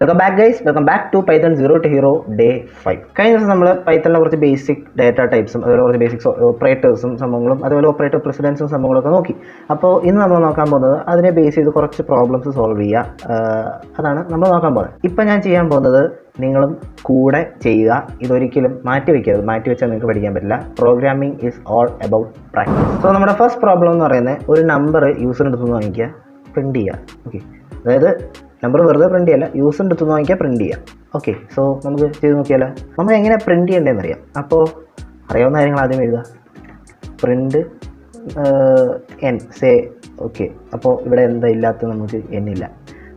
Welcome back guys, welcome back to Python 0 to Hero day 5. കഴിഞ്ഞ ദിവസം നമ്മൾ പൈത്തണിലെ കുറച്ച് ബേസിക് ഡാറ്റ ടൈപ്സും അതുപോലെ കുറച്ച് ബേസിക് ഓപ്പറേറ്റേഴ്സും സംഭവങ്ങളും അതുപോലെ ഓപ്പറേറ്റർ പ്രസിഡൻസും സംഭവങ്ങളൊക്കെ നോക്കി. അപ്പോൾ ഇന്ന് നമ്മൾ നോക്കാൻ പോകുന്നത് അതിനെ ബേസ് ചെയ്ത് കുറച്ച് പ്രോബ്ലംസ് സോൾവ് ചെയ്യുക, അതാണ് നമ്മൾ നോക്കാൻ പോകുന്നത്. ഇപ്പം ഞാൻ ചെയ്യാൻ പോകുന്നത് നിങ്ങളും കൂടെ ചെയ്യുക, ഇതൊരിക്കലും മാറ്റി വെക്കരുത്. മാറ്റി വെച്ചാൽ നിങ്ങൾക്ക് പഠിക്കാൻ പറ്റില്ല. Programming is all about practice. So നമ്മുടെ ഫസ്റ്റ് പ്രോബ്ലം എന്ന് പറയുന്നത് ഒരു നമ്പർ യൂസറിൻ്റെ അടുത്ത് നിന്ന് വാങ്ങിക്കുക, പ്രിൻറ്റ് ചെയ്യുക. ഓക്കെ, അതായത് നമ്പർ വെറുതെ പ്രിൻറ്റ് ചെയ്യല്ല, യൂസറിൻ്റെ അടുത്ത് നിന്ന് വാങ്ങിക്കുക, പ്രിൻറ്റ് ചെയ്യാം. ഓക്കെ, സോ നമുക്ക് ചെയ്ത് നോക്കിയാലോ. നമുക്ക് എങ്ങനെ പ്രിൻറ്റ് ചെയ്യേണ്ടതെന്ന് അറിയാം. അപ്പോൾ അറിയാവുന്ന കാര്യങ്ങൾ ആദ്യം എഴുതുക. Print N say. ഓക്കെ, അപ്പോൾ ഇവിടെ എന്താ ഇല്ലാത്ത നമുക്ക് എൻ ഇല്ല.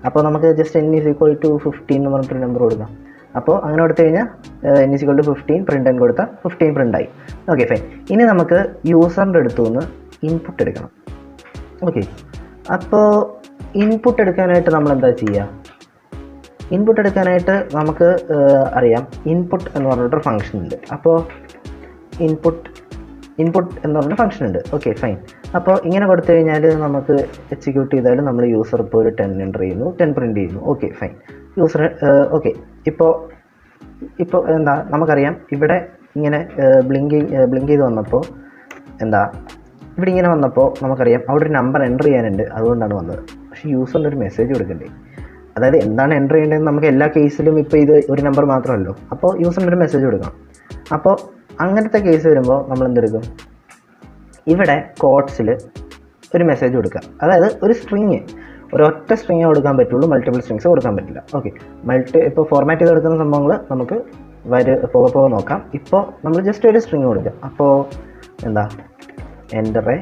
അപ്പോൾ നമുക്ക് just n is equal to 15 എന്ന് പറഞ്ഞിട്ടൊരു നമ്പർ കൊടുക്കാം. അപ്പോൾ അങ്ങനെ കൊടുത്തു കഴിഞ്ഞാൽ n is equal to 15 print n കൊടുത്താൽ 15 പ്രിൻ്റായി. Okay fine. ഇനി നമുക്ക് യൂസറിൻ്റെ അടുത്തു നിന്ന് ഇൻപുട്ട് എടുക്കണം. ഓക്കെ, അപ്പോൾ ഇൻപുട്ട് എടുക്കാനായിട്ട് നമ്മൾ എന്താ ചെയ്യുക? ഇൻപുട്ട് എടുക്കാനായിട്ട് നമുക്ക് അറിയാം ഇൻപുട്ട് എന്ന് പറഞ്ഞിട്ടൊരു ഫംഗ്ഷൻ ഉണ്ട്. അപ്പോൾ ഇൻപുട്ട് എന്ന് പറഞ്ഞൊരു ഫംഗ്ഷൻ ഉണ്ട്. Okay fine. അപ്പോൾ ഇങ്ങനെ കൊടുത്തു കഴിഞ്ഞാൽ നമുക്ക് എക്സിക്യൂട്ട് ചെയ്താൽ നമ്മൾ യൂസർ ഇപ്പോൾ ഒരു 10 എൻ്റർ ചെയ്യുന്നു, 10 പ്രിൻറ്റ് ചെയ്യുന്നു. Okay fine. യൂസർ ഓക്കെ, ഇപ്പോൾ എന്താ നമുക്കറിയാം ഇവിടെ ഇങ്ങനെ ബ്ലിങ്ക് ചെയ്ത് വന്നപ്പോൾ എന്താ ഇവിടെ ഇങ്ങനെ വന്നപ്പോൾ നമുക്കറിയാം അവിടെ ഒരു നമ്പർ എൻ്റർ ചെയ്യാനുണ്ട്, അതുകൊണ്ടാണ് വന്നത്. പക്ഷേ യൂസറിൻ്റെ ഒരു മെസ്സേജ് കൊടുക്കണ്ടേ? അതായത് എന്താണ് എൻ്റർ ചെയ്യേണ്ടതെന്ന് നമുക്ക് എല്ലാ കേസിലും ഇപ്പോൾ ഇത് ഒരു നമ്പർ മാത്രമല്ലോ. അപ്പോൾ യൂസറിൻ്റെ ഒരു മെസ്സേജ് കൊടുക്കണം. അപ്പോൾ അങ്ങനത്തെ കേസ് വരുമ്പോൾ നമ്മൾ എന്തെടുക്കും? ഇവിടെ കോട്ട്സിൽ ഒരു മെസ്സേജ് കൊടുക്കുക. അതായത് ഒരു സ്ട്രിങ്, ഒരൊറ്റ സ്ട്രിങ്ങേ കൊടുക്കാൻ പറ്റുള്ളൂ, മൾട്ടിപ്പിൾ സ്ട്രിങ്സ് കൊടുക്കാൻ പറ്റില്ല. ഓക്കെ, ഇപ്പോൾ ഫോർമാറ്റ് ചെയ്ത് എടുക്കുന്ന സംഭവങ്ങൾ നമുക്ക് പോകെ നോക്കാം. ഇപ്പോൾ നമ്മൾ ജസ്റ്റ് ഒരു സ്ട്രിങ് കൊടുക്കുക. അപ്പോൾ എന്താ enter a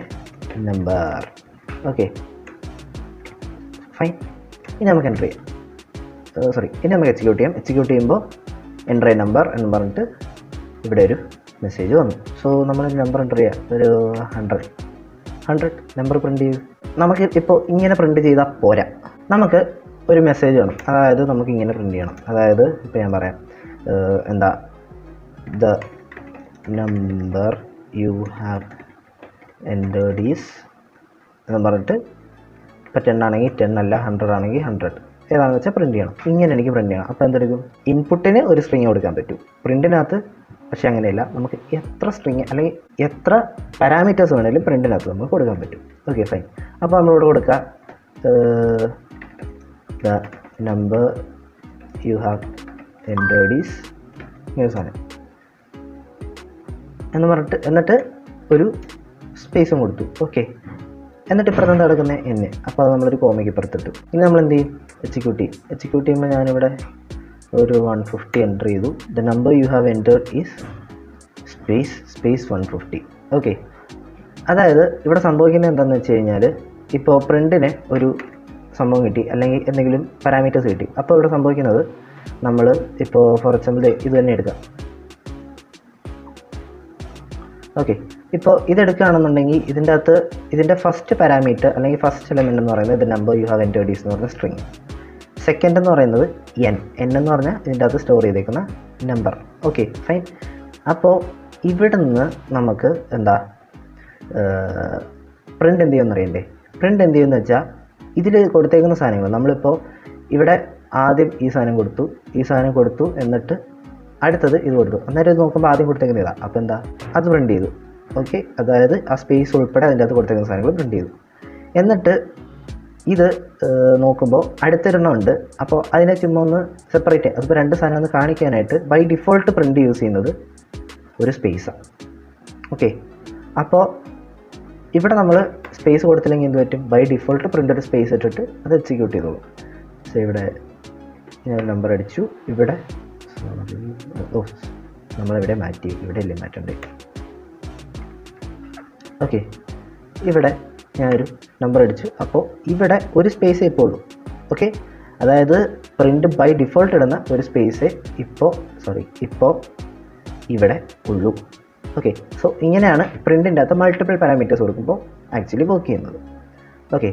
number. Okay fine. ഇനി നമുക്ക് എൻ്റർ ചെയ്യാം. ഇനി നമുക്ക് എക്സിക്യൂട്ട് ചെയ്യാം. എക്സിക്യൂട്ട് ചെയ്യുമ്പോൾ എൻ്റർ എ നമ്പർ എന്ന് പറഞ്ഞിട്ട് ഇവിടെ ഒരു മെസ്സേജ് വന്നു. സോ നമ്മളൊരു നമ്പർ എൻ്റർ ചെയ്യാം, ഒരു 100 നമ്പർ പ്രിൻറ്റ് ചെയ്തു. നമുക്ക് ഇപ്പോൾ ഇങ്ങനെ പ്രിൻറ്റ് ചെയ്താൽ പോരാ, നമുക്ക് ഒരു മെസ്സേജ് വേണം. അതായത് നമുക്ക് ഇങ്ങനെ പ്രിൻറ്റ് ചെയ്യണം. അതായത് ഇപ്പോൾ ഞാൻ പറയാം, എന്താ the number you have entered is എന്ന് പറഞ്ഞിട്ട് ഇപ്പോൾ 10 ആണെങ്കിൽ 10 അല്ല, 100 ആണെങ്കിൽ 100, ഏതാണെന്ന് വെച്ചാൽ പ്രിൻറ്റ് ചെയ്യണം. ഇങ്ങനെ എനിക്ക് പ്രിൻറ്റ് ചെയ്യണം. അപ്പോൾ എന്തെടുക്കും? ഇൻപുട്ടിന് ഒരു സ്ട്രിങ് കൊടുക്കാൻ പറ്റും, പ്രിൻറ്റിനകത്ത് പക്ഷേ അങ്ങനെയല്ല. നമുക്ക് എത്ര സ്ട്രിങ് അല്ലെങ്കിൽ എത്ര പാരാമീറ്റേഴ്സ് വേണമെങ്കിലും പ്രിൻറ്റിനകത്ത് നമുക്ക് കൊടുക്കാൻ പറ്റും. Okay fine. അപ്പോൾ നമ്മളിവിടെ കൊടുക്കുക the number you have entered is സാധനം എന്ന് പറഞ്ഞിട്ട് എന്നിട്ട് ഒരു സ്പേസും കൊടുത്തു. ഓക്കെ, എന്നിട്ട് ഇപ്പുറത്ത് എന്താ കിടക്കുന്നത്? എന്നെ. അപ്പോൾ അത് നമ്മളൊരു കോമയ്ക്ക് ഇപ്പുറത്തിട്ടു. ഇനി നമ്മൾ എന്ത് ചെയ്യും? എക്സിക്യൂട്ട് ചെയ്യുമ്പോൾ ഞാനിവിടെ ഒരു 150 എൻ്റർ ചെയ്തു. The number you have entered is space 150. Okay, അതായത് ഇവിടെ സംഭവിക്കുന്നത് എന്താണെന്ന് വെച്ച് കഴിഞ്ഞാൽ ഇപ്പോൾ പ്രിൻറ്റിന് ഒരു സംഭവം കിട്ടി, അല്ലെങ്കിൽ എന്തെങ്കിലും പാരാമീറ്റേഴ്സ് കിട്ടി. അപ്പോൾ ഇവിടെ സംഭവിക്കുന്നത് നമ്മൾ ഇപ്പോൾ ഫോർ എക്സാമ്പിൾ ഇത് തന്നെ എടുക്കാം. ഓക്കെ, ഇപ്പോൾ ഇതെടുക്കുകയാണെന്നുണ്ടെങ്കിൽ ഇതിൻ്റെ ഫസ്റ്റ് പാരാമീറ്റർ അല്ലെങ്കിൽ ഫസ്റ്റ് എലമെൻ്റ് എന്ന് പറയുന്നത് the number you have entered is എന്ന് പറഞ്ഞ സ്ട്രിങ്. സെക്കൻഡ് എന്ന് പറയുന്നത് എൻ എന്ന് പറഞ്ഞാൽ ഇതിൻ്റെ അകത്ത് സ്റ്റോർ ചെയ്തേക്കുന്ന നമ്പർ. Okay fine. അപ്പോൾ ഇവിടെ നിന്ന് നമുക്ക് എന്താ പ്രിൻ്റ് എന്ത് ചെയ്യുമെന്ന് അറിയണ്ടേ? പ്രിൻ്റ് എന്ത് ചെയ്യുമെന്ന് വെച്ചാൽ ഇതിൽ കൊടുത്തേക്കുന്ന സാധനങ്ങൾ നമ്മളിപ്പോൾ ഇവിടെ ആദ്യം ഈ സാധനം കൊടുത്തു, എന്നിട്ട് അടുത്തത് ഇത് കൊടുത്തു. അന്നേരം ഇത് നോക്കുമ്പോൾ ആദ്യം കൊടുത്തേക്കുന്ന ഇതാണ്. അപ്പോൾ എന്താ അത് പ്രിൻറ്റ് ചെയ്തു. ഓക്കെ, അതായത് ആ സ്പേസ് ഉൾപ്പെടെ അതിൻ്റെ അകത്ത് കൊടുത്തേക്കുന്ന സാധനങ്ങൾ പ്രിൻറ്റ് ചെയ്തു. എന്നിട്ട് ഇത് നോക്കുമ്പോൾ അടുത്തൊരെണ്ണമുണ്ട്. അപ്പോൾ അതിനെ ചുമ്മാ ഒന്ന് സെപ്പറേറ്റ് ചെയ്യാം. അതിപ്പോൾ രണ്ട് സാധനം ഒന്ന് കാണിക്കാനായിട്ട് ബൈ ഡിഫോൾട്ട് പ്രിൻറ്റ് യൂസ് ചെയ്യുന്നത് ഒരു സ്പേസാണ്. ഓക്കെ, അപ്പോൾ ഇവിടെ നമ്മൾ സ്പേസ് കൊടുത്തില്ലെങ്കിൽ എന്ത് പറ്റും? ബൈ ഡിഫോൾട്ട് പ്രിൻ്റ് ഒരു സ്പേസ് ഇട്ടിട്ട് അത് എക്സിക്യൂട്ട് ചെയ്തോളൂ. സോ ഇവിടെ ഞാൻ നമ്പർ അടിച്ചു. ഇവിടെ നമ്മളിവിടെ മാറ്റി, ഇവിടെ അല്ലേ മാറ്റണ്ടേ? ഓക്കെ, ഇവിടെ ഞാനൊരു നമ്പർ അടിച്ചു. അപ്പോൾ ഇവിടെ ഒരു സ്പേസേ ഇപ്പോൾ ഉള്ളൂ. ഓക്കെ, അതായത് പ്രിൻ്റ് ബൈ ഡിഫോൾട്ട് ഇടുന്ന ഒരു സ്പേസേ ഇപ്പോൾ ഇവിടെ ഉള്ളൂ. ഓക്കെ, സോ ഇങ്ങനെയാണ് പ്രിൻറ്റിൻ്റെ അകത്ത് മൾട്ടിപ്പിൾ പാരാമീറ്റേഴ്സ് കൊടുക്കുമ്പോൾ ആക്ച്വലി വർക്ക് ചെയ്യുന്നത്. ഓക്കെ,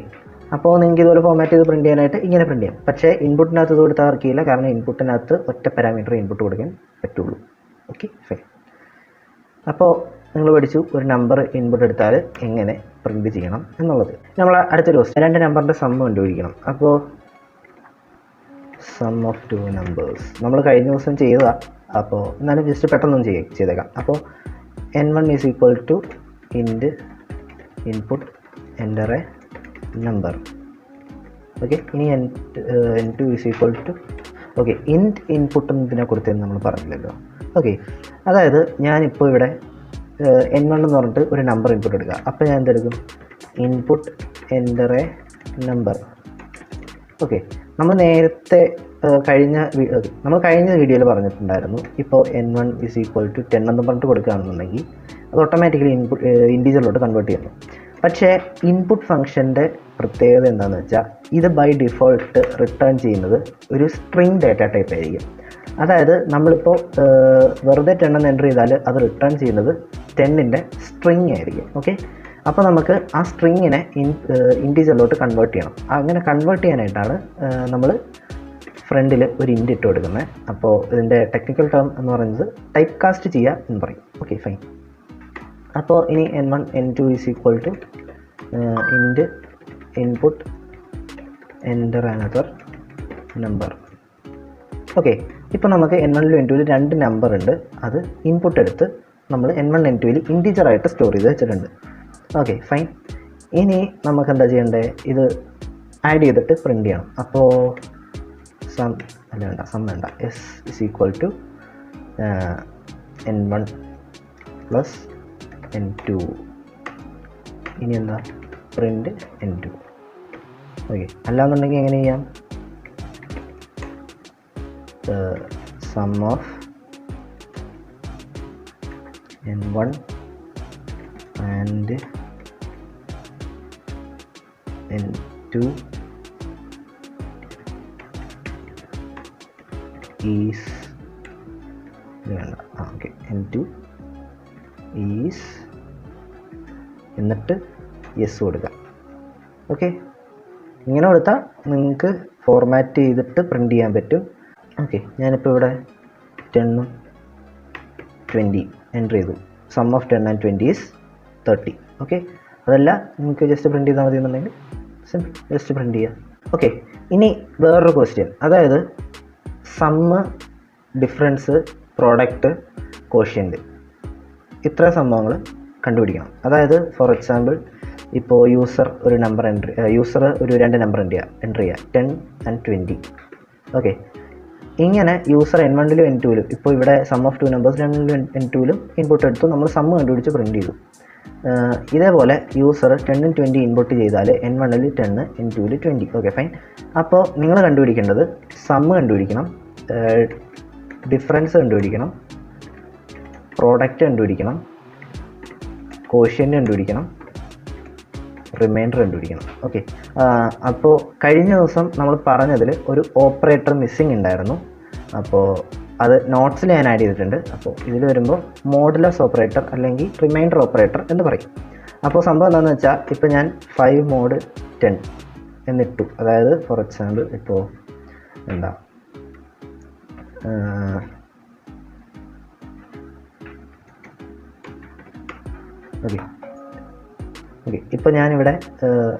അപ്പോൾ നിങ്ങൾക്ക് ഇതുപോലെ ഫോർമാറ്റ് ചെയ്ത് പ്രിൻറ്റ് ചെയ്യാനായിട്ട് ഇങ്ങനെ പ്രിൻറ്റ് ചെയ്യാം. പക്ഷേ ഇൻപുട്ടിനകത്ത് ഇത് കൊടുത്താൽ വർക്ക് ചെയ്യില്ല, കാരണം ഇൻപുട്ടിനകത്ത് ഒറ്റ പാരാമീറ്റർ ഇൻപുട്ട് കൊടുക്കാൻ പറ്റുള്ളൂ. Okay fine. അപ്പോൾ നിങ്ങൾ പഠിച്ചു ഒരു നമ്പർ ഇൻപുട്ട് എടുത്താൽ എങ്ങനെ പ്രിൻറ്റ് ചെയ്യണം എന്നുള്ളത്. നമ്മൾ അടുത്തൊരു ദിവസം 2 നമ്പറിൻ്റെ സം കണ്ടുപിടിക്കണം. അപ്പോൾ സം ഓഫ് ടു നമ്പേഴ്സ് നമ്മൾ കഴിഞ്ഞ ദിവസം ചെയ്തതാണ്. അപ്പോൾ എന്നാലും ജസ്റ്റ് പെട്ടെന്നൊന്നും ചെയ്തേക്കാം. അപ്പോൾ n1 is equal to int input enter a number. Okay, ഇനി n2 is equal to okay int input എന്നതിനെ കുറിച്ച് നമ്മൾ പറഞ്ഞില്ലല്ലോ. ഓക്കെ, അതായത് ഞാനിപ്പോൾ ഇവിടെ n1 എന്ന് പറഞ്ഞിട്ട് ഒരു നമ്പർ ഇൻപുട്ട് എടുക്കുക. അപ്പോൾ ഞാൻ എന്തെടുക്കും? Input enter a number. Okay, നമ്മൾ നേരത്തെ കഴിഞ്ഞ വീഡിയോയിൽ പറഞ്ഞിട്ടുണ്ടായിരുന്നു, ഇപ്പോൾ n1 ഈസ് ഈക്വൽ ടു 10 എന്ന് പറഞ്ഞിട്ട് കൊടുക്കുകയാണെന്നുണ്ടെങ്കിൽ അത് ഓട്ടോമാറ്റിക്കലി ഇൻറ്റീജറിലോട്ട് കൺവേർട്ട് ചെയ്യുന്നു. പക്ഷേ ഇൻപുട്ട് ഫംഗ്ഷൻ്റെ പ്രത്യേകത എന്താണെന്ന് വെച്ചാൽ ഇത് ബൈ ഡിഫോൾട്ട് റിട്ടേൺ ചെയ്യുന്നത് ഒരു സ്ട്രിങ് ഡാറ്റ ടൈപ്പ് ആയിരിക്കും. അതായത് നമ്മളിപ്പോൾ വെറുതെ 10 എന്ന് എൻ്റർ ചെയ്താൽ അത് റിട്ടേൺ ചെയ്യുന്നത് 10ൻ്റെ സ്ട്രിങ് ആയിരിക്കും. ഓക്കെ, അപ്പോൾ നമുക്ക് ആ സ്ട്രിങ്ങിനെ ഇൻറ്റീജറിലോട്ട് കൺവേർട്ട് ചെയ്യണം. അങ്ങനെ കൺവേർട്ട് ചെയ്യാനായിട്ടാണ് നമ്മൾ ഫ്രണ്ടിൽ ഒരു ഇൻറ്റ് ഇട്ട് കൊടുക്കുന്നത്. അപ്പോൾ ഇതിൻ്റെ ടെക്നിക്കൽ ടേം എന്ന് പറയുന്നത് ടൈപ്പ് കാസ്റ്റ് ചെയ്യുക എന്ന് പറയും. Okay, fine. അപ്പോൾ ഇനി n1 n2 is equal to int input enter another number. Okay, ഇപ്പോൾ നമുക്ക് n1ലും n2ലും 2 നമ്പർ ഉണ്ട്. അത് ഇൻപുട്ട് എടുത്ത് നമ്മൾ n1 n2ൽ ഇൻറ്റീജറായിട്ട് സ്റ്റോർ ചെയ്ത് വെച്ചിട്ടുണ്ട്. Okay, fine. ഇനി നമുക്ക് എന്താ ചെയ്യേണ്ടത്? ഇത് ആഡ് ചെയ്തിട്ട് പ്രിൻ്റ് ചെയ്യണം. അപ്പോൾ സം വേണ്ട s is equal to n1 plus n2. ഇനി എന്താ? Print n2. ഓക്കെ, അല്ലാന്നുണ്ടെങ്കിൽ എങ്ങനെ ചെയ്യാം? Sum of n1 and n2 is വേണ്ട ഓക്കെ n2 ഈസ് എന്നിട്ട് യെസ് കൊടുക്കാം. ഓക്കെ, ഇങ്ങനെ കൊടുത്താൽ നിങ്ങൾക്ക് ഫോർമാറ്റ് ചെയ്തിട്ട് പ്രിൻ്റ് ചെയ്യാൻ പറ്റും. ഓക്കെ, ഞാനിപ്പോൾ ഇവിടെ 10ഉം 20 എൻ്റർ ചെയ്തു. Sum of 10 and 20 is 30. Okay, അതല്ല നിങ്ങൾക്ക് ജസ്റ്റ് പ്രിൻ്റ് ചെയ്താൽ മതി എന്നുണ്ടെങ്കിൽ സിമ്പിൾ ജസ്റ്റ് പ്രിൻ്റ് ചെയ്യാം. ഓക്കെ, ഇനി വേറൊരു ക്വസ്റ്റ്യൻ, അതായത് സമ്മ്, ഡിഫറൻസ്, പ്രോഡക്റ്റ്, കോഷ്യൻ്റ്, ഇത്ര സംഭവങ്ങൾ കണ്ടുപിടിക്കണം. അതായത് ഫോർ എക്സാമ്പിൾ ഇപ്പോൾ യൂസർ ഒരു 2 നമ്പർ എൻ്റർ ചെയ്യുക 10 ആൻഡ് 20. ഓക്കെ, ഇങ്ങനെ യൂസർ n1ലും n2ലും ഇപ്പോൾ ഇവിടെ സം ഓഫ് 2 നമ്പേഴ്സ് n1ലും n2ലും ഇൻപുട്ട് എടുത്തു, നമ്മൾ സമ്മ് കണ്ടുപിടിച്ച് പ്രിൻ്റ് ചെയ്തു. ഇതേപോലെ യൂസർ 10ഉം 20 ഇൻപുട്ട് ചെയ്താൽ n1ൽ 10 n2ൽ 20. Okay, fine. അപ്പോൾ നിങ്ങൾ കണ്ടുപിടിക്കേണ്ടത് സമ്മ് കണ്ടുപിടിക്കണം, ഡിഫറൻസ് കണ്ടുപിടിക്കണം, പ്രോഡക്റ്റ് കണ്ടുപിടിക്കണം, കോഷ്യൻ്റ് കണ്ടുപിടിക്കണം, റിമൈൻഡർ കണ്ടുപിടിക്കണം. ഓക്കെ, അപ്പോൾ കഴിഞ്ഞ ദിവസം നമ്മൾ പറഞ്ഞതിൽ ഒരു ഓപ്പറേറ്റർ മിസ്സിങ് ഉണ്ടായിരുന്നു. അപ്പോൾ അത് നോട്ട്സിൽ ഞാൻ ആഡ് ചെയ്തിട്ടുണ്ട്. അപ്പോൾ ഇതിൽ വരുമ്പോൾ മോഡുലസ് ഓപ്പറേറ്റർ അല്ലെങ്കിൽ റിമൈൻഡർ ഓപ്പറേറ്റർ എന്ന് പറയും. അപ്പോൾ സംഭവം എന്താണെന്ന് വെച്ചാൽ ഇപ്പോൾ ഞാൻ 5 mod 10 എന്നിട്ടു. അതായത് ഫോർ എക്സാമ്പിൾ ഇപ്പോൾ എന്താ ഓക്കെ ഇപ്പോൾ ഞാനിവിടെ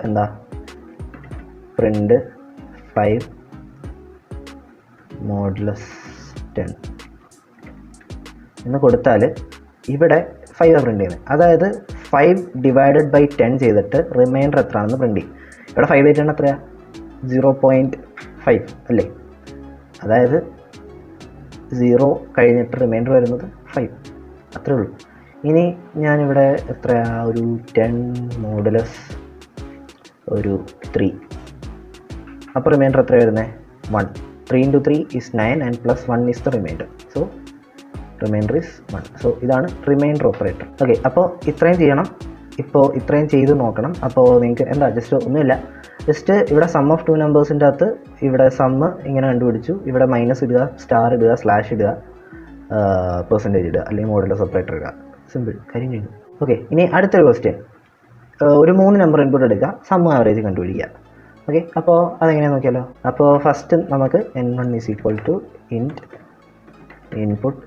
എന്താ പ്രിൻ്റ് 5 മോഡുലസ് 10 എന്ന് കൊടുത്താൽ ഇവിടെ 5 പ്രിൻ്റ് ചെയ്യുന്നത്. അതായത് 5 ഡിവൈഡഡ് ബൈ 10 ചെയ്തിട്ട് റിമൈൻഡർ എത്രയാണെന്ന് പ്രിൻ്റ് ചെയ്യും. ഇവിടെ 5 ബൈ 10 എത്രയാണ്? 0.5 അല്ലേ? അതായത് 0 കഴിഞ്ഞിട്ട് റിമൈൻഡർ വരുന്നത് 5, അത്രേ ഉള്ളൂ. ഇനി ഞാനിവിടെ എത്രയാണ്, ഒരു 10 മോഡുലസ് ഒരു 3, അപ്പോൾ റിമൈൻഡർ എത്ര വരുന്നത്? 1. 3 into 3 is 9 and plus 1 is the remainder. So remainder is 1. So ഇതാണ് റിമൈൻഡർ ഓപ്പറേറ്റർ. ഓക്കെ, അപ്പോൾ ഇത്രയും ചെയ്യണം. ഇപ്പോൾ ഇത്രയും ചെയ്ത് നോക്കണം. അപ്പോൾ നിങ്ങൾക്ക് എന്താ ജസ്റ്റ് ഒന്നുമില്ല, ജസ്റ്റ് ഇവിടെ സം ഓഫ് 2 നമ്പേഴ്സിൻ്റെ അകത്ത് ഇവിടെ സമ്മ് ഇങ്ങനെ കണ്ടുപിടിച്ചു, ഇവിടെ മൈനസ് ഇടുക, സ്റ്റാർ ഇടുക, സ്ലാഷ് ഇടുക, പെർസെൻറ്റേജ് ഇടുക, അല്ലെങ്കിൽ മോഡുലസ് ഓപ്പറേറ്റർ ഇടുക. സിമ്പിൾ, കാര്യം കഴിഞ്ഞു. ഓക്കെ, ഇനി അടുത്തൊരു ക്വസ്റ്റ്യൻ, ഒരു 3 നമ്പർ ഇൻപുട്ട് എടുക്കുക, സമ്മ് ആവറേജ് കണ്ടുപിടിക്കുക. ഓക്കെ, അപ്പോൾ അതെങ്ങനെയാണെന്ന് നോക്കിയാലോ. അപ്പോൾ ഫസ്റ്റ് നമുക്ക് n1 is equal to int input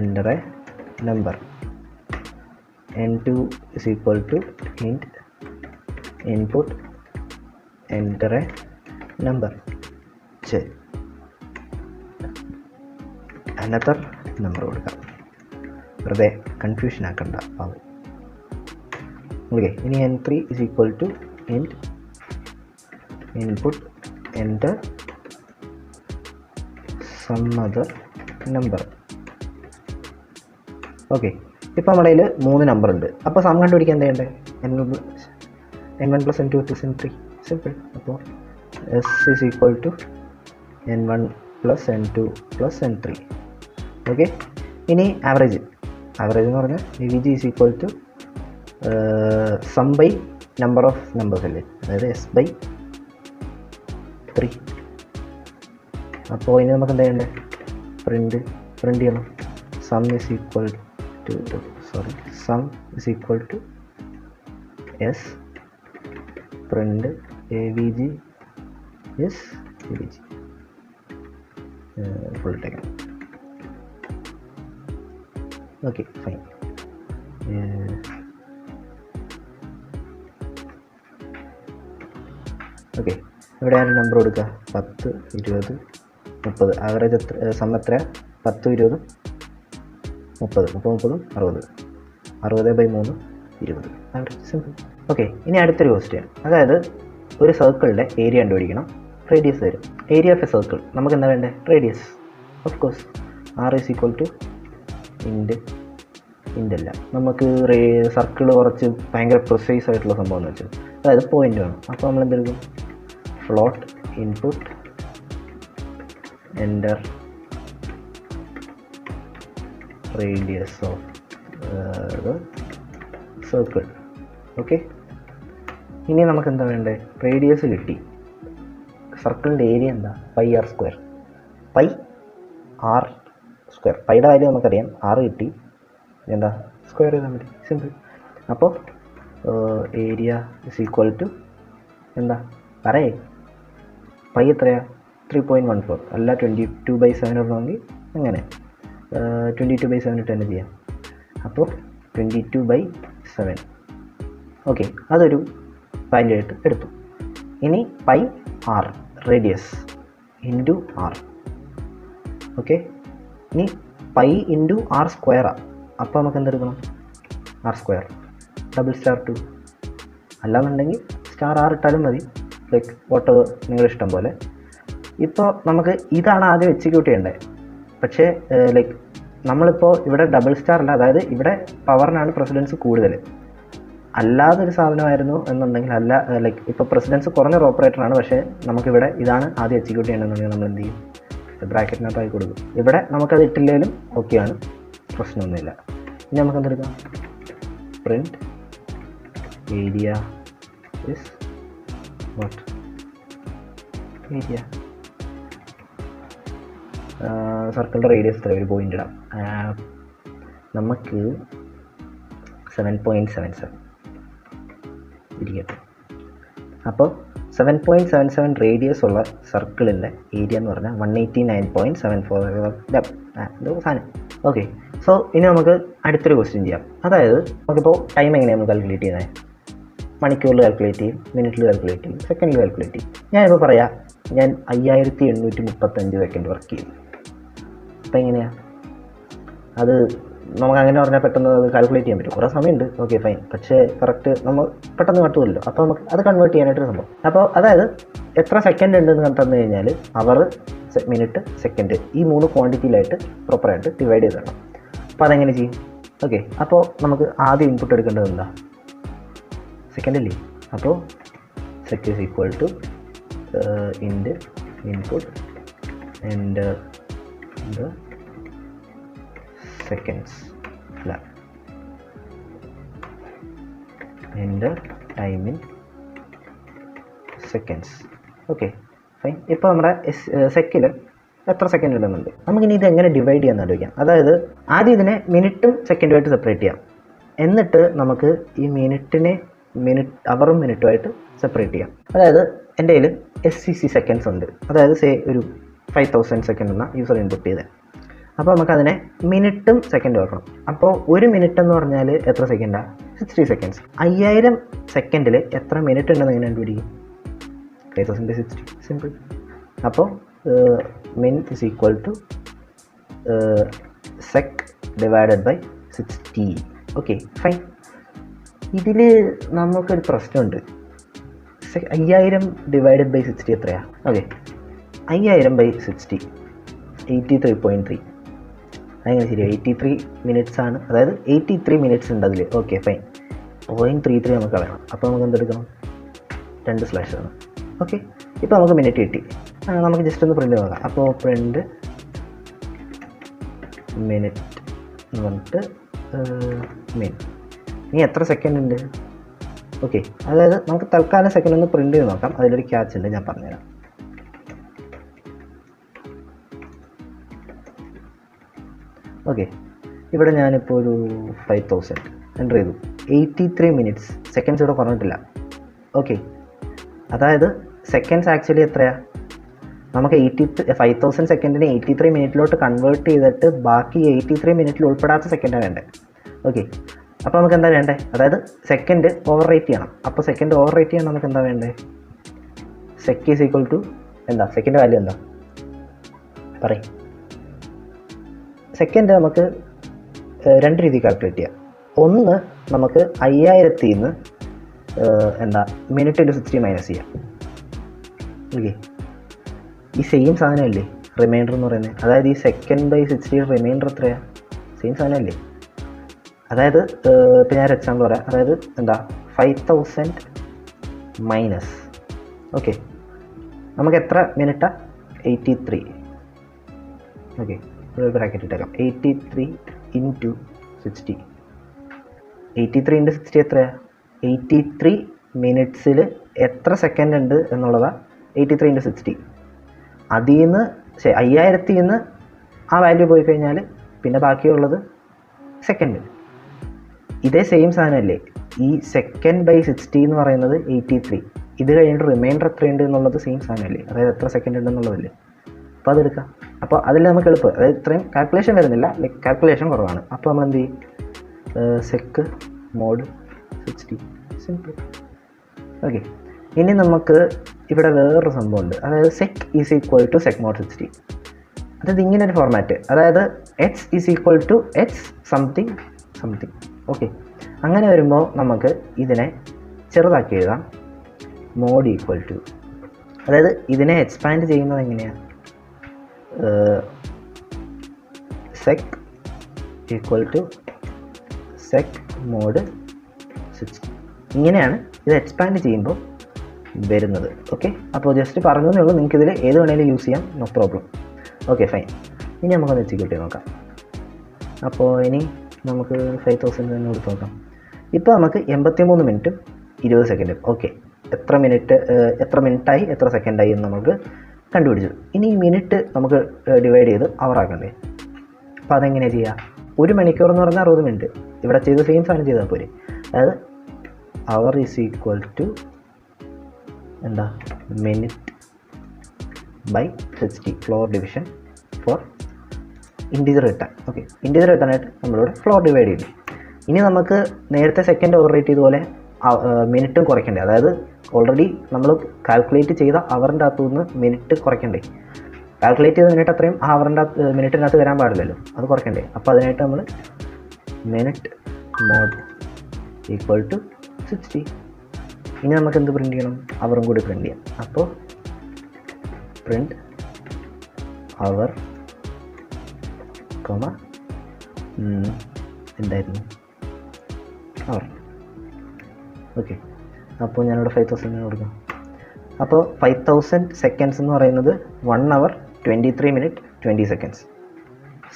enter a number, n2 is equal to int input enter a number. തിരിച്ച് അനദർ നമ്പർ കൊടുക്കാം, വെറുതെ കൺഫ്യൂഷൻ ആക്കണ്ട പാവം. ഓക്കെ, ഇനി n3 is equal to int input enter some other number. Okay, ഇപ്പോൾ നമ്മുടെ കയ്യിൽ 3 number ഉണ്ട്. അപ്പോൾ സം കണ്ടുപിടിക്കാൻ എന്താ ചെയ്യണ്ടേ? n1 plus n2 plus n3, simple. അപ്പോൾ s is equal to n1 plus n2 plus n3. Okay, ഇനി ആവറേജ് എന്ന് പറഞ്ഞാൽ avg is equal to sum by number of numbers അല്ലേ, അതായത് s by 3. അപ്പോൾ ഇനി നമുക്ക് എന്താ ചെയ്യണ്ടേ? പ്രിൻ്റ് ചെയ്യണം. Sum is equal to s print avg is avg full text. Okay, fine. Okay, ഇവിടെ ആരും നമ്പർ കൊടുക്കുക? 10, 20, 30. ആവറേജ് സം എത്ര? 10, 20, 30. 30, 60. 60/3 20. Average, simple. ഓക്കെ, ഇനി അടുത്തൊരു ക്വസ്റ്റ്യൻ. അതായത് ഒരു സർക്കിളിൻ്റെ ഏരിയ കണ്ടുപിടിക്കണം, റേഡിയസ് തരും. ഏരിയ ഓഫ് എ സർക്കിൾ നമുക്ക് എന്താ വേണ്ടേ? Radius. Of course r is equal to ഇൻ്റല്ല, നമുക്ക് സർക്കിൾ കുറച്ച് ഭയങ്കര പ്രിസൈസ് ആയിട്ടുള്ള സംഭവം എന്ന് വെച്ചാൽ, അതായത് പോയിൻ്റ് വേണം. അപ്പോൾ നമ്മൾ എന്തെടുക്കും? Float input enter radius of the circle. Okay, ഇനി നമുക്ക് എന്താ വേണ്ടേ? റേഡിയസ് കിട്ടി. സർക്കിളിൻ്റെ ഏരിയ എന്താ? πr². πr². പൈയുടെ വാല്യൂ നമുക്കറിയാം, 6 കിട്ടി. എന്താ? സ്ക്വയർ ചെയ്താൽ മതി, സിമ്പിൾ. അപ്പോൾ ഏരിയ ഇസ് ഈക്വൽ ടു എന്താ പറയേ? പൈ എത്രയാണ്? 3.14. അല്ല 22/7 ഇടണമെങ്കിൽ അങ്ങനെ 22/7 ഇട്ട് തന്നെ ചെയ്യാം. അപ്പോൾ 22/7. ഓക്കെ, അതൊരു വാല്യൂ ആയിട്ട് എടുത്തു. ഇനി πr radius into r. Okay, ഇനി π ഇൻറ്റു r². അപ്പോൾ നമുക്ക് എന്തെടുക്കണം? r². $2 അല്ലാന്നുണ്ടെങ്കിൽ r ഇട്ടാലും മതി, ലൈക്ക് വോട്ട് നിങ്ങളുടെ ഇഷ്ടം പോലെ. ഇപ്പോൾ നമുക്ക് ഇതാണ് ആദ്യം എക്സിക്യൂട്ട് ചെയ്യേണ്ടത്. പക്ഷേ ലൈക്ക് നമ്മളിപ്പോൾ ഇവിടെ $, അല്ല, അതായത് ഇവിടെ പവറിനാണ് പ്രസിഡൻസ് കൂടുതൽ. അല്ലാതൊരു സാധനമായിരുന്നു എന്നുണ്ടെങ്കിൽ, അല്ല ലൈക്ക് ഇപ്പോൾ പ്രസിഡൻസ് കുറഞ്ഞൊരു ഓപ്പറേറ്ററാണ്, പക്ഷേ നമുക്കിവിടെ ഇതാണ് ആദ്യം എക്സിക്യൂട്ട് ചെയ്യണമെന്നുണ്ടെങ്കിൽ നമ്മൾ എന്ത് ചെയ്യും? ബ്രാക്കറ്റിനകത്തായി കൊടുക്കും. ഇവിടെ നമുക്കത് ഇട്ടില്ലെങ്കിലും ഓക്കെയാണ്, പ്രശ്നമൊന്നുമില്ല. ഇനി നമുക്ക് എന്തെടുക്കാം? Print area is what? Area. സർക്കിളിൻ്റെ റേഡിയസ് എത്ര? ഒരു പോയിൻ്റ് ഇടാം. നമുക്ക് 7.77 ഇരിക്കട്ടെ. അപ്പോൾ 7.77 റേഡിയസ് ഉള്ള സർക്കിളിൻ്റെ ഏരിയ എന്ന് പറഞ്ഞാൽ 189.74 എന്തോ സാധനം. ഓക്കെ, സോ ഇനി നമുക്ക് അടുത്തൊരു ക്വസ്റ്റ്യൻ ചെയ്യാം. അതായത് നമുക്കിപ്പോൾ ടൈം എങ്ങനെയാണ് നമ്മൾ കാൽക്കുലേറ്റ് ചെയ്യുന്നത്? മണിക്കൂറിൽ കാൽക്കുലേറ്റ് ചെയ്യും, മിനിറ്റിൽ കാൽക്കുലേറ്റ് ചെയ്യും, സെക്കൻഡിൽ കാൽക്കുലേറ്റ് ചെയ്യും. ഞാനിപ്പോൾ പറയാം, ഞാൻ 5835 സെക്കൻഡ് വർക്ക് ചെയ്യും. അപ്പോൾ എങ്ങനെയാണ് അത്? നമുക്ക് അങ്ങനെ പറഞ്ഞാൽ പെട്ടെന്ന് അത് കാൽക്കുലേറ്റ് ചെയ്യാൻ പറ്റും. കുറേ സമയമുണ്ട്, ഓക്കെ ഫൈൻ, പക്ഷേ കറക്റ്റ് നമ്മൾ പെട്ടെന്ന് കട്ടുമല്ലോ. അപ്പോൾ നമുക്ക് അത് കൺവേർട്ട് ചെയ്യാനായിട്ടൊരു സംഭവം. അപ്പോൾ അതായത് എത്ര സെക്കൻഡ് ഉണ്ടെന്ന് തന്നു കഴിഞ്ഞാൽ അവർ, മിനിറ്റ്, സെക്കൻഡ്, ഈ 3 ക്വാണ്ടിറ്റിയിലായിട്ട് പ്രോപ്പറായിട്ട് ഡിവൈഡ് ചെയ്ത് തരണം. അപ്പോൾ അതെങ്ങനെ ചെയ്യും? ഓക്കെ, അപ്പോൾ നമുക്ക് ആദ്യം ഇൻപുട്ട് എടുക്കേണ്ടത് എന്താ? സെക്കൻഡ് അല്ലേ? അപ്പോൾ sec is equal to input and the seconds flag enter time in seconds. Okay fine. ഇപ്പോൾ നമ്മുടെ സെക്കിൽ എത്ര സെക്കൻഡ് ഇടുന്നുണ്ട്? നമുക്കിനി ഇത് എങ്ങനെ ഡിവൈഡ് ചെയ്യാൻ ആലോചിക്കാം. അതായത് ആദ്യം ഇതിനെ മിനിറ്റും സെക്കൻഡുമായിട്ട് സെപ്പറേറ്റ് ചെയ്യാം. എന്നിട്ട് നമുക്ക് ഈ അവറും മിനിറ്റുമായിട്ട് സെപ്പറേറ്റ് ചെയ്യാം. അതായത് എൻ്റെ കയ്യിൽ SCC സെക്കൻഡ്സ് ഉണ്ട്. അതായത് ഒരു 5000 സെക്കൻഡ് എന്ന യൂസർ ഇൻപുട്ട് ചെയ്തത്. അപ്പോൾ നമുക്കതിനെ മിനിറ്റും സെക്കൻഡും ആക്കണം. അപ്പോൾ ഒരു മിനിറ്റ് എന്ന് പറഞ്ഞാൽ എത്ര സെക്കൻഡാണ്? 60 സെക്കൻഡ്സ്. 5000 സെക്കൻഡിൽ എത്ര മിനിറ്റ് ഉണ്ടെന്ന് എങ്ങനെ കണ്ടുപിടിക്കും? 5000 × 60, സിമ്പിൾ. അപ്പോൾ min is equal to sec divided by 60. Okay fine. ഇതിൽ നമുക്കൊരു പ്രശ്നമുണ്ട്. 5000 ഡിവൈഡഡ് ബൈ 60 എത്രയാണ്? Okay 5000 by 60 83.3. അങ്ങനെ ശരി 83 മിനിറ്റ്സ് ആണ്, അതായത് 83 മിനിറ്റ്സ് ഉണ്ട് അതിൽ. Okay fine. 0.33 നമുക്ക് കളയണം. അപ്പോൾ നമുക്ക് എന്തെടുക്കണം? 2 സ്ലാഷ് ആണ്. ഓക്കെ ഇപ്പോൾ നമുക്ക് മിനിറ്റ് കിട്ടി. നമുക്ക് ജസ്റ്റ് ഒന്ന് പ്രിൻ്റ് നോക്കാം. അപ്പോൾ പ്രിൻ്റ് മിനിറ്റ് എന്ന് പറഞ്ഞിട്ട് മിൻ. ഇനി എത്ര സെക്കൻഡ് ഉണ്ട്? ഓക്കെ അതായത് നമുക്ക് തൽക്കാലം സെക്കൻഡ് ഒന്ന് പ്രിൻ്റ് ചെയ്ത് നോക്കാം. അതിലൊരു ക്യാച്ച് ഉണ്ട്, ഞാൻ പറഞ്ഞുതരാം. ഓക്കെ ഇവിടെ ഞാനിപ്പോൾ ഒരു 5000 എൻ്റർ ചെയ്തു. 83 മിനിറ്റ്സ്, സെക്കൻഡ്സ് ഇവിടെ പറഞ്ഞിട്ടില്ല. ഓക്കെ അതായത് സെക്കൻഡ്സ് ആക്ച്വലി എത്രയാണ്? നമുക്ക് 5000 സെക്കൻഡിനെ 83 മിനിറ്റിലോട്ട് കൺവേർട്ട് ചെയ്തിട്ട് ബാക്കി 83 മിനിറ്റിൽ ഉൾപ്പെടാത്ത സെക്കൻഡാണ് വേണ്ടത്. ഓക്കെ അപ്പോൾ നമുക്ക് എന്താ വേണ്ടത്? അതായത് സെക്കൻഡ് ഓവർ റേറ്റ് ചെയ്യണം. അപ്പോൾ സെക്കൻഡ് ഓവർ റേറ്റ് ചെയ്യാൻ നമുക്ക് എന്താ വേണ്ടത്? സെക്ക് ഈസ് ഈക്വൽ ടു എന്താ? സെക്കൻഡ് വാല്യൂ എന്താ പറയും? സെക്കൻഡ് നമുക്ക് രണ്ട് രീതിയിൽ കാൽക്കുലേറ്റ് ചെയ്യാം. ഒന്ന് നമുക്ക് 5000 നിന്ന് എന്താ മിനിറ്റ് ഇൻറ്റു 60 മൈനസ് ചെയ്യാം. ഓക്കെ ഈ സെയിം സാധനമല്ലേ റിമൈൻഡർ എന്ന് പറയുന്നത്? അതായത് ഈ സെക്കൻഡ് ബൈ 60 റിമൈൻഡർ എത്രയാണ്? സെയിം സാധനമല്ലേ? അതായത് ഇപ്പോൾ ഞാനൊരു എക്സാമ്പിൾ പറയാം. അതായത് എന്താ 5000 മൈനസ് ഓക്കെ നമുക്ക് എത്ര മിനിറ്റാണ്? 83. ഓക്കെ ബ്രാക്കറ്റ് ഇട്ടേക്കാം. 83 ഇൻറ്റു 60. 83 ഇൻറ്റു 60 എത്രയാണ്? 83 മിനിറ്റ്സിൽ എത്ര സെക്കൻഡ് ഉണ്ട് എന്നുള്ളതാണ് 83 ഇൻറ്റു 60. അതിൽ നിന്ന് 5000 നിന്ന് ആ വാല്യൂ പോയി കഴിഞ്ഞാൽ പിന്നെ ബാക്കിയുള്ളത് സെക്കൻഡ്. ഇതേ സെയിം സാധനമല്ലേ ഈ സെക്കൻഡ് ബൈ 60 എന്ന് പറയുന്നത് 83. ഇത് കഴിഞ്ഞിട്ട് റിമൈൻഡർ എത്രയുണ്ട് എന്നുള്ളത് സെയിം സാധനമല്ലേ? അതായത് എത്ര സെക്കൻഡ് ഉണ്ടെന്നുള്ളതല്ലേ? അപ്പോൾ അതെടുക്കാം. അപ്പോൾ അതിൽ നമുക്ക് എളുപ്പം, അതായത് ഇത്രയും കാൽക്കുലേഷൻ വരുന്നില്ല, ലൈക്ക് കാൽക്കുലേഷൻ കുറവാണ്. അപ്പോൾ നമ്മൾ എന്ത് ചെയ്യും? സെക്ക് മോഡ് 60 സിമ്പിൾ. ഓക്കെ ഇനി നമുക്ക് ഇവിടെ വേറൊരു സംഭവമുണ്ട്. അതായത് sec is equal to sec mod 60. അതായത് ഇങ്ങനൊരു ഫോർമാറ്റ്, അതായത് h is equal to h something something. Okay അങ്ങനെ വരുമ്പോൾ നമുക്ക് ഇതിനെ ചെറുതാക്കി എഴുതാം. മോഡ് ഈക്വൽ ടു, അതായത് ഇതിനെ എക്സ്പാൻഡ് ചെയ്യുന്നത് എങ്ങനെയാണ്? സെക്ക് ഈക്വൽ ടു സെക്ക് മോഡ് 60. ഇങ്ങനെയാണ് ഇത് എക്സ്പാൻഡ് ചെയ്യുമ്പോൾ വരുന്നത്. ഓക്കെ അപ്പോൾ ജസ്റ്റ് പറഞ്ഞതേ ഉള്ളൂ. നിങ്ങൾക്ക് ഇതിൽ ഏത് വേണമെങ്കിലും യൂസ് ചെയ്യാം, നോ പ്രോബ്ലം. Okay fine. ഇനി നമുക്കൊന്ന് എക്സിക്യൂട്ട് ചെയ്ത് നോക്കാം. അപ്പോൾ ഇനി നമുക്ക് 5000 തന്നെ കൊടുത്ത് നോക്കാം. ഇപ്പോൾ നമുക്ക് 83 മിനിറ്റും 20 സെക്കൻഡും. ഓക്കെ എത്ര മിനിറ്റായി എത്ര സെക്കൻഡായി എന്ന് നമുക്ക് കണ്ടുപിടിച്ചു. ഇനി ഈ മിനിറ്റ് നമുക്ക് ഡിവൈഡ് ചെയ്ത് അവറാക്കണ്ടേ? അപ്പോൾ അതെങ്ങനെയാണ് ചെയ്യുക? 1 മണിക്കൂർ എന്ന് പറഞ്ഞാൽ 60 മിനിറ്റ്. ഇവിടെ ചെയ്ത് സെയിം സാധനം ചെയ്താൽ പോരെ. അതായത് അവർ ഈസ് ഈക്വൽ ടു എന്താ minute by 60 floor division for integer കിട്ടാൻ. ഓക്കെ ഇൻറ്റീജർ കിട്ടാനായിട്ട് നമ്മളിവിടെ ഫ്ലോർ ഡിവൈഡ് ചെയ്തു. ഇനി നമുക്ക് നേരത്തെ സെക്കൻഡ് ഓവർ റേറ്റ് ചെയ്തുപോലെ മിനിറ്റും കുറയ്ക്കണ്ടേ? അതായത് ഓൾറെഡി നമ്മൾ കാൽക്കുലേറ്റ് ചെയ്ത അവറിൻ്റെ അകത്തുനിന്ന് മിനിറ്റ് കുറയ്ക്കണ്ടേ? കാൽക്കുലേറ്റ് ചെയ്ത മിനിറ്റ് അത്രയും ആ അവറിൻ്റെ മിനിറ്റിനകത്ത് വരാൻ പാടില്ലല്ലോ, അത് കുറയ്ക്കണ്ടേ? അപ്പോൾ അതിനായിട്ട് നമ്മൾ മിനിറ്റ് മോഡ് ഈക്വൽ ടു 60. ഇനി നമുക്ക് എന്ത് പ്രിൻറ്റ് ചെയ്യണം? അവറും കൂടി പ്രിൻറ്റ് ചെയ്യാം. അപ്പോൾ പ്രിൻറ്റ് അവർ എന്തായിരുന്നു അവർ. ഓക്കെ അപ്പോൾ ഞാനിവിടെ 5000 കൊടുക്കാം. അപ്പോൾ 5000 സെക്കൻഡ്സ് എന്ന് പറയുന്നത് 1 hour 23 minutes 20 seconds.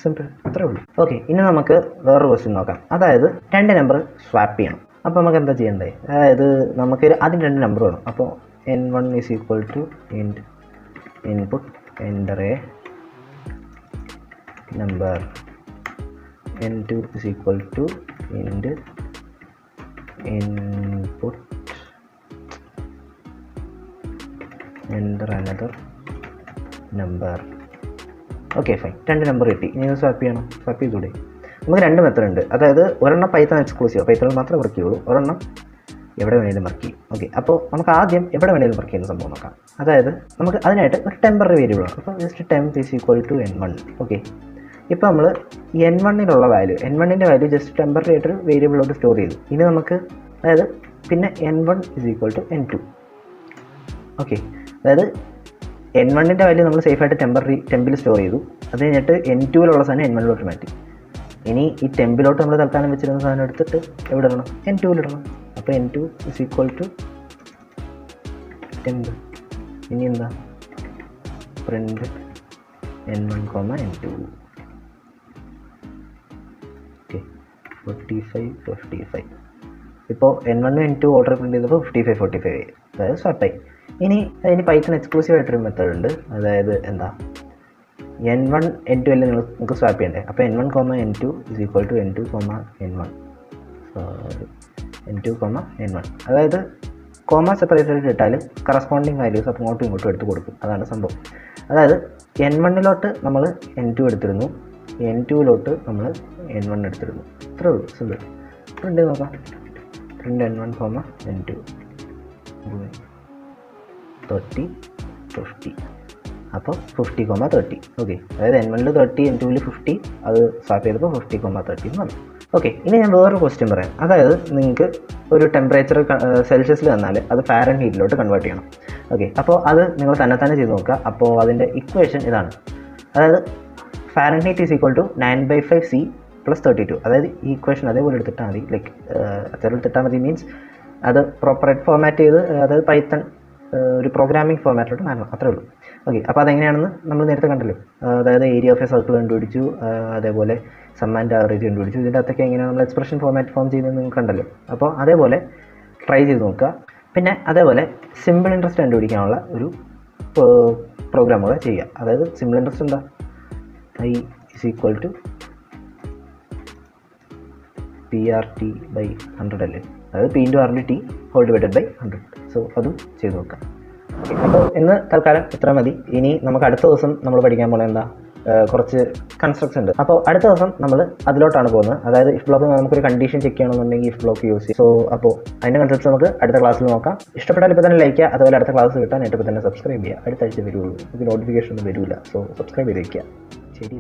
സിമ്പിൾ, അത്രേ ഉള്ളൂ. ഓക്കെ ഇനി നമുക്ക് വേറൊരു ക്വസ്റ്റ്യൻ നോക്കാം. അതായത് 2 നമ്പർ സ്വാപ്പ് ചെയ്യണം. അപ്പോൾ നമുക്ക് എന്താ ചെയ്യേണ്ടത്? അതായത് നമുക്ക് ആദ്യം 2 നമ്പർ വേണം. അപ്പോൾ n1 is equal to input enter a number, n2 is equal to input enter another number. Okay fine. 2 number കിട്ടി. ഇനി സ്വാപ്പ് ചെയ്യണം. സ്വാപ്പ് ചെയ്തൂടെ? നമുക്ക് 2 മെത്തേഡ് ഉണ്ട്. അതായത് ഒരെണ്ണം പൈത്തൺ എക്സ്ക്ലൂസീവ്, പൈത്തണിൽ മാത്രമേ വർക്ക് ചെയ്യുള്ളൂ. ഒരെണ്ണം എവിടെ വേണമെങ്കിലും വർക്ക് ചെയ്യും. ഓക്കെ, അപ്പോൾ നമുക്ക് ആദ്യം എവിടെ വേണമെങ്കിലും വർക്ക് ചെയ്യുന്ന സംഭവം നോക്കാം. അതായത് നമുക്ക് അതിനായിട്ട് ഒരു ടെമ്പററി വേരിയബിളാണ്. അപ്പോൾ just temp is equal to n1. Okay, ഇപ്പോൾ നമ്മൾ n1ലുള്ള വാല്യൂ, n1ൻ്റെ വാല്യൂ ജസ്റ്റ് ടെമ്പററി ആയിട്ടൊരു വേരിയബിളോട്ട് സ്റ്റോർ ചെയ്തു. ഇനി നമുക്ക് അതായത് പിന്നെ n1 is equal to n2. Okay, അതായത് n1ൻ്റെ വാല്യൂ നമ്മൾ സേഫായിട്ട് ടെമ്പിൽ സ്റ്റോർ ചെയ്തു. അത് കഴിഞ്ഞിട്ട് n2ലുള്ള സാധനം n1ലോട്ട് മാറ്റി. ഇനി ഈ ടെമ്പിലോട്ട് നമ്മൾ തൽക്കാലം വെച്ചിരുന്ന സാധനം എടുത്തിട്ട് എവിടെ ഇടണം? n2ഇടണം. അപ്പോൾ n2 is equal to temp. ഇനി എന്താ? Print n1, n2. ഓക്കെ, 45. ഇപ്പോൾ n1 n2 ഓർഡർ പ്രിൻ്റ് ചെയ്തപ്പോൾ 55 അതായത് സ്വാപ്പായി. ഇനി അതിന് പൈത്തൺ എക്സ്ക്ലൂസീവ് ആയിട്ടൊരു മെത്തേഡ് ഉണ്ട്. അതായത് എന്താ, n1 n2 അല്ലേ നമുക്ക് സ്വാപ്പ് ചെയ്യണ്ടേ. അപ്പോൾ n1, n2 is equal to n2, n1. n2, n1. അതായത് കോമ സെപ്പറേറ്റ് ആയിട്ട് ഇട്ടാൽ കറസ്പോണ്ടിങ് വാല്യൂസ് അപ്പോൾ ഇങ്ങോട്ടും ഇങ്ങോട്ടും എടുത്ത് കൊടുക്കും. അതാണ് സംഭവം. അതായത് n1ലോട്ട് നമ്മൾ n2 എടുത്തിരുന്നു, n2ലോട്ട് നമ്മൾ n1 എടുത്തിരുന്നു. ഇത്രേ ഉള്ളൂ, സിമ്പിൾ. പ്രിൻ്റ് നോക്കാം. Print n1, n2 30, 50. അപ്പോൾ 50, 30. ഓക്കെ, അതായത് n1ൽ 30, n2ൽ 50. അത് സ്വാപ്പ് ചെയ്തപ്പോൾ 50, 30 എന്ന് വന്നു. ഓക്കെ, ഇനി ഞാൻ വേറൊരു ക്വസ്റ്റ്യൻ പറയാം. അതായത് നിങ്ങൾക്ക് ഒരു ടെമ്പറേച്ചർ സെൽഷ്യസിൽ തന്നാൽ അത് ഫാരൻഹീറ്റിലോട്ട് കൺവേർട്ട് ചെയ്യണം. ഓക്കെ, അപ്പോൾ അത് നിങ്ങൾ തന്നെ ചെയ്ത് നോക്കുക. അപ്പോൾ അതിൻ്റെ ഇക്വേഷൻ ഇതാണ്. അതായത് Fahrenheit is equal to 9/5C + 32. അതായത് ഈ ഇക്വേഷൻ അതേപോലെ എടുത്തിട്ടാൽ മതി. ലൈക്ക് അതേപോലെ എടുത്തിട്ടാൽ മതി മീൻസ് അത് പ്രോപ്പറായിട്ട് ഫോർമാറ്റ് ചെയ്ത്, അതായത് പൈത്തൺ ഒരു പ്രോഗ്രാമിംഗ് ഫോർമാറ്റിലോട്ട് മാറണം. അത്രേ ഉള്ളൂ. ഓക്കെ, അപ്പോൾ അതെങ്ങനെയാണെന്ന് നമ്മൾ നേരത്തെ കണ്ടല്ലോ. അതായത് ഏരിയ ഓഫ് എ സർക്കിൾ കണ്ടുപിടിച്ചു, അതേപോലെ സം ആൻഡ് ആവറേജ് കണ്ടുപിടിച്ചു. ഇതിൻ്റെ അകത്തൊക്കെ എങ്ങനെയാണ് നമ്മൾ എക്സ്പ്രഷൻ ഫോം ചെയ്യുന്നത് നിങ്ങൾക്ക് കണ്ടല്ലോ. അപ്പോൾ അതേപോലെ ട്രൈ ചെയ്ത് നോക്കുക. പിന്നെ അതേപോലെ സിമ്പിൾ ഇൻട്രസ്റ്റ് കണ്ടുപിടിക്കാനുള്ള ഒരു പ്രോഗ്രാമുകൾ ചെയ്യുക. അതായത് സിമ്പിൾ ഇൻട്രസ്റ്റ് എന്താ? I is equal to PRT/100 അല്ലേ. അതായത് P × R × T whole divided by 100. So അതും ചെയ്ത് നോക്കാം. ഓക്കെ, അപ്പോൾ ഇന്ന് തൽക്കാലം ഇത്ര മതി. ഇനി നമുക്ക് അടുത്ത ദിവസം നമ്മൾ പഠിക്കാൻ പോകുന്നത് എന്താ, കുറച്ച് കൺസ്ട്രക്ട്സ് ഉണ്ട്. അപ്പോൾ അടുത്ത ദിവസം നമ്മൾ അതിലോട്ടാണ് പോകുന്നത്. അതായത് ഇഫ് ബ്ലോക്ക് നമുക്കൊരു കണ്ടീഷൻ ചെക്ക് ചെയ്യണമെന്നുണ്ടെങ്കിൽ ഇഫ് ബ്ലോക്ക് യൂസ് ചെയ്യും. സോ അപ്പോൾ അതിൻ്റെ കൺസെപ്റ്റ്സ് നമുക്ക് അടുത്ത ക്ലാസ്സിൽ നോക്കാം. ഇഷ്ടപ്പെട്ടാൽ ഇപ്പോൾ തന്നെ ലൈക്ക് ചെയ്യുക. അതുപോലെ അടുത്ത ക്ലാസ് കിട്ടാൻ ഇപ്പോൾ തന്നെ സബ്സ്ക്രൈബ് ചെയ്യുക. അടുത്ത ആഴ്ച വരുള്ളൂ, നമുക്ക് നോട്ടിഫിക്കേഷൻ ഒന്നും വരില്ല. സോ സബ്സ്ക്രൈബ് ചെയ്ത് വയ്ക്കുക. ശരി.